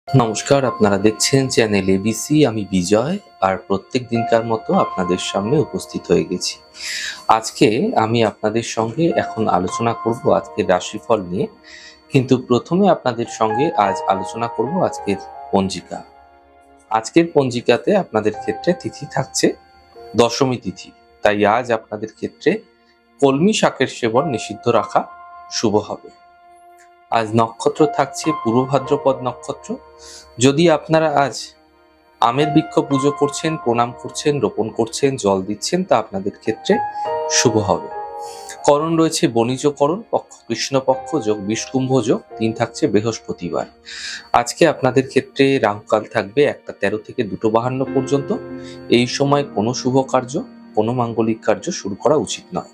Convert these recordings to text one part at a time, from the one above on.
নমস্কার, আপনারা দেখছেন চ্যানেল এবিসি। আমি বিজয়, আর প্রত্যেক দিনকার মতো আপনাদের সামনে উপস্থিত হয়ে গেছি। আজকে আমি আপনাদের সঙ্গে এখন আলোচনা করব আজকের রাশিফল নিয়ে, কিন্তু প্রথমে আপনাদের সঙ্গে আজ আলোচনা করব আজকের পঞ্জিকা। আজকের পঞ্জিকাতে আপনাদের ক্ষেত্রে তিথি থাকছে দশমী তিথি, তাই আজ আপনাদের ক্ষেত্রে কলমি শাকের সেবন নিষিদ্ধ রাখা শুভ হবে। আজ নক্ষত্র থাকছে পূর্ব ভাদ্রপদ নক্ষত্র। যদি আপনারা আজ আমের বৃক্ষ পুজো করছেন, প্রণাম করছেন, রোপণ করছেন, জল দিচ্ছেন, তা আপনাদের ক্ষেত্রে শুভ হবে। করণ রয়েছে বণিজ করণ, পক্ষ কৃষ্ণপক্ষ যোগ বিষকুম্ভ যোগ, দিন থাকছে বৃহস্পতিবার। আজকে আপনাদের ক্ষেত্রে রাহুকাল থাকবে 1টা 13 থেকে 2টো 52 পর্যন্ত। এই সময় কোনো শুভ কার্য, কোনো মাঙ্গলিক কার্য শুরু করা উচিত নয়।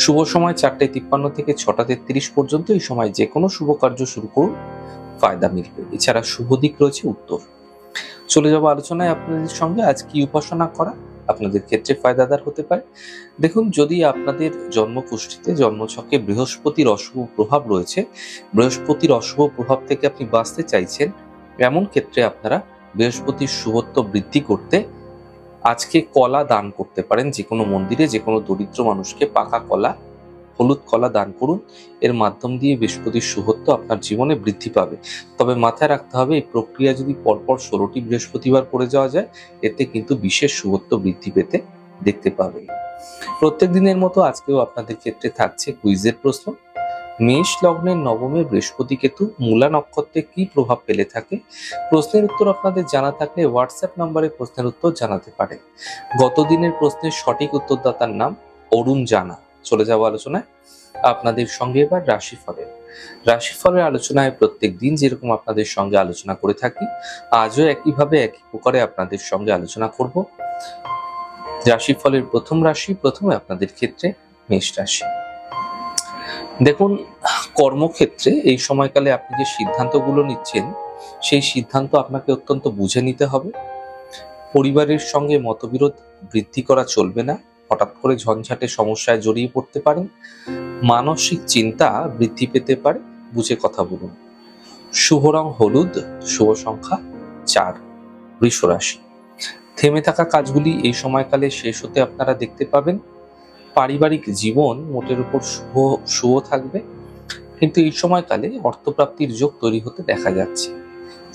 শুভ সময় 4টা 53 থেকে 6টা 33 পর্যন্ত। এই সময় যে কোনো শুভ কার্য শুরু করুন, ফায়দা মিলবে। এছাড়া শুভ দিক রয়েছে উত্তর। চলে যাব আলোচনায় আপনাদের সঙ্গে। আজ কি উপাসনা করা আপনাদের ক্ষেত্রে ফায়দাদার হতে পারে। দেখুন, যদি আপনাদের জন্মকুষ্ঠিতে জন্মছকে বৃহস্পতির অশুভ প্রভাব রয়েছে, বৃহস্পতির অশুভ প্রভাব থেকে আপনি বাঁচতে চাইছেন, এমন ক্ষেত্রে আপনারা বৃহস্পতির শুভত্ব বৃদ্ধি করতে আজকে কলা দান করতে পারেন। যে কোনো মন্দিরে যে কোনো দরিদ্র মানুষকে পাকা কলা, হলুদ কলা দান করুন। এর মাধ্যম দিয়ে বৃহস্পতির শুভত্ব আপনার জীবনে বৃদ্ধি পাবে। তবে মাথায় রাখতে হবে, এই প্রক্রিয়া যদি পরপর 16টি বৃহস্পতিবার করে যাওয়া যায়, এতে কিন্তু বিশেষ শুভত্ব বৃদ্ধি পেতে দেখতে পাবে। প্রত্যেক দিনের মতো আজকেও আপনাদের ক্ষেত্রে থাকছে কুইজের প্রশ্ন। মেষ লগ্নের নবমে বৃহস্পতি কেতু মূলা নক্ষত্রে কি প্রভাব ফেলে থাকে? প্রশ্নের উত্তর আপনাদের জানা থাকলে হোয়াটসঅ্যাপ নম্বরে প্রশ্নের উত্তর জানাতে পারে। গত দিনের প্রশ্নের সঠিক উত্তরদাতার নাম অরুণ জানা। চলে যাব আলোচনায় আপনাদের সঙ্গে। এবার রাশিফলের আলোচনায় প্রত্যেক দিন যেরকম আপনাদের সঙ্গে আলোচনা করে থাকি, আজও একইভাবে একই প্রকারে আপনাদের সঙ্গে আলোচনা করব। রাশিফলের প্রথম রাশি, প্রথমে আপনাদের ক্ষেত্রে মেষ রাশি। দেখুন, কর্মক্ষেত্রে এই সময়কালে আপনি যে সিদ্ধান্তগুলো নিচ্ছেন, সেই সিদ্ধান্ত আপনাকে অত্যন্ত বুঝে নিতে হবে। পরিবারের সঙ্গে মতবিরোধ বৃদ্ধি করা চলবে না। হঠাৎ করে ঝঞ্ঝাটে সমস্যায় জড়িয়ে পড়তে পারেন। মানসিক চিন্তা বৃদ্ধি পেতে পারে, বুঝে কথা বলুন। শুভ রং হলুদ, শুভ সংখ্যা 4। বৃষ রাশি। থেমে থাকা কাজগুলি এই সময়কালে শেষ হতে আপনারা দেখতে পাবেন। পারিবারিক জীবন মোটের উপর শুভ থাকবে, কিন্তু এই সময়কালে অর্থপ্রাপ্তির যোগ তৈরি হতে দেখা যাচ্ছে।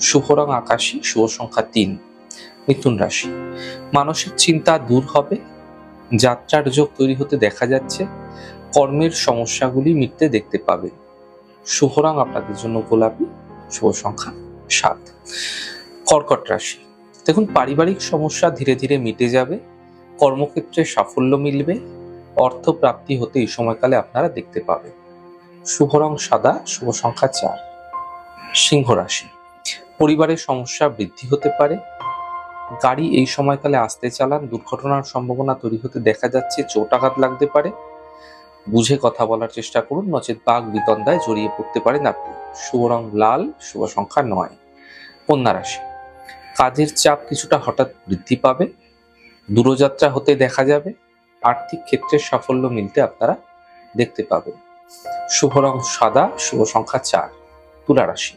শুভ রং আকাশী, শুভ সংখ্যা 3। মিথুন রাশি। মানসিক চিন্তা দূর হবে, যাত্রার যোগ তৈরি হতে দেখা যাচ্ছে। কর্মের সমস্যাগুলি মিটতে দেখতে পাবেন। শুভ রং আপনাদের জন্য গোলাপি, শুভ সংখ্যা 7। কর্কট রাশি। দেখুন, পারিবারিক সমস্যা ধীরে ধীরে মিটে যাবে। কর্মক্ষেত্রে সাফল্য মিলবে। অর্থ প্রাপ্তি হতে এই সময়কালে আপনারা দেখতে পাবেন। শুভ রং সাদা, শুভ সংখ্যা 4। সিংহ রাশি। পরিবারের সমস্যা বৃদ্ধি হতে পারে। গাড়ি এই সময়কালে আস্তে চালান, দুর্ঘটনার সম্ভাবনা তৈরি হতে দেখা যাচ্ছে। চোট আঘাত লাগতে পারে, বুঝে কথা বলার চেষ্টা করুন, নচেত বাক বিতন্দায় জড়িয়ে পড়তে পারেন আপনি। শুভ রং লাল, শুভ সংখ্যা 9। কন্যা রাশি। কাজের চাপ কিছুটা হঠাৎ বৃদ্ধি পাবে, দূরযাত্রা হতে দেখা যাবে। আর্থিক ক্ষেত্রে সাফল্য মিলতে আপনারা দেখতে পাবেন। শুভ রং সাদা, শুভ সংখ্যা 4। তুলা রাশি।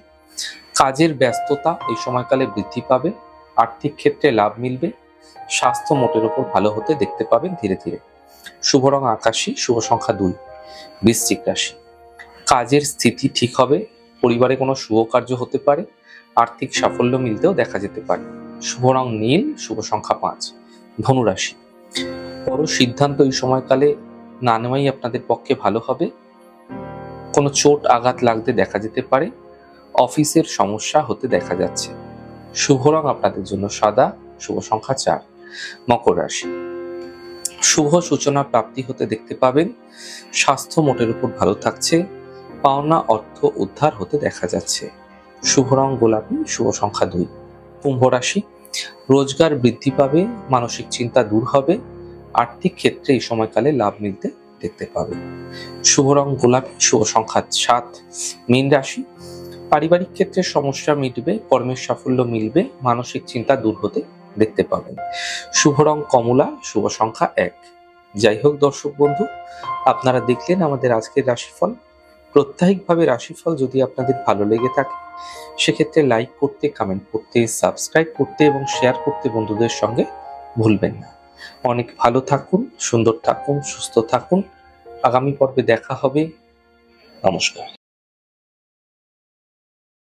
কাজের ব্যস্ততা এই সময়কালে বৃদ্ধি পাবে। আর্থিক ক্ষেত্রে লাভ মিলবে। স্বাস্থ্য মোটের উপর ভালো হতে দেখতে পাবেন ধীরে ধীরে। শুভ রং আকাশী, শুভ সংখ্যা 2। বৃশ্চিক রাশি। কাজের স্থিতি ঠিক হবে। পরিবারে কোনো শুভ কার্য হতে পারে। আর্থিক সাফল্য মিলতেও দেখা যেতে পারে। শুভ রং নীল, শুভ সংখ্যা 5। ধনু রাশি। বড় সিদ্ধান্ত এই সময়কালে না নেওয়াই আপনাদের পক্ষে ভালো হবে। কোনো চোট আঘাত লাগতে দেখা যেতে পারে। অফিসের সমস্যা হতে দেখা যাচ্ছে। শুভ রং আপনাদের জন্য সাদা, শুভ সংখ্যা 4। মকর রাশি। শুভ সূচনা প্রাপ্তি হতে দেখতে পাবেন। স্বাস্থ্য মোটের উপর ভালো থাকছে। পাওনা অর্থ উদ্ধার হতে দেখা যাচ্ছে। শুভ রং গোলাপি, শুভ সংখ্যা 2। কুম্ভ রাশি। রোজগার বৃদ্ধি পাবে, মানসিক চিন্তা দূর হবে। আর্থিক ক্ষেত্রে এই সময়কালে লাভ মিলতে দেখতে পাবেন। শুভ রং গোলাপি, শুভ সংখ্যা 7। মীন রাশি। পারিবারিক ক্ষেত্রে সমস্যা মিটবে, কর্মের সাফল্য মিলবে, মানসিক চিন্তা দূর হতে দেখতে পাবেন। শুভ রং কমলা, শুভ সংখ্যা 1। যাই হোক দর্শক বন্ধু, আপনারা দেখলেন আমাদের আজকের রাশিফল। প্রত্যাহিকভাবে রাশিফল যদি আপনাদের ভালো লেগে থাকে সেক্ষেত্রে লাইক করতে, কমেন্ট করতে, সাবস্ক্রাইব করতে এবং শেয়ার করতে বন্ধুদের সঙ্গে ভুলবেন না। অনেক ভালো থাকুন, সুন্দর থাকুন, সুস্থ থাকুন। আগামী পর্বে দেখা হবে। নমস্কার।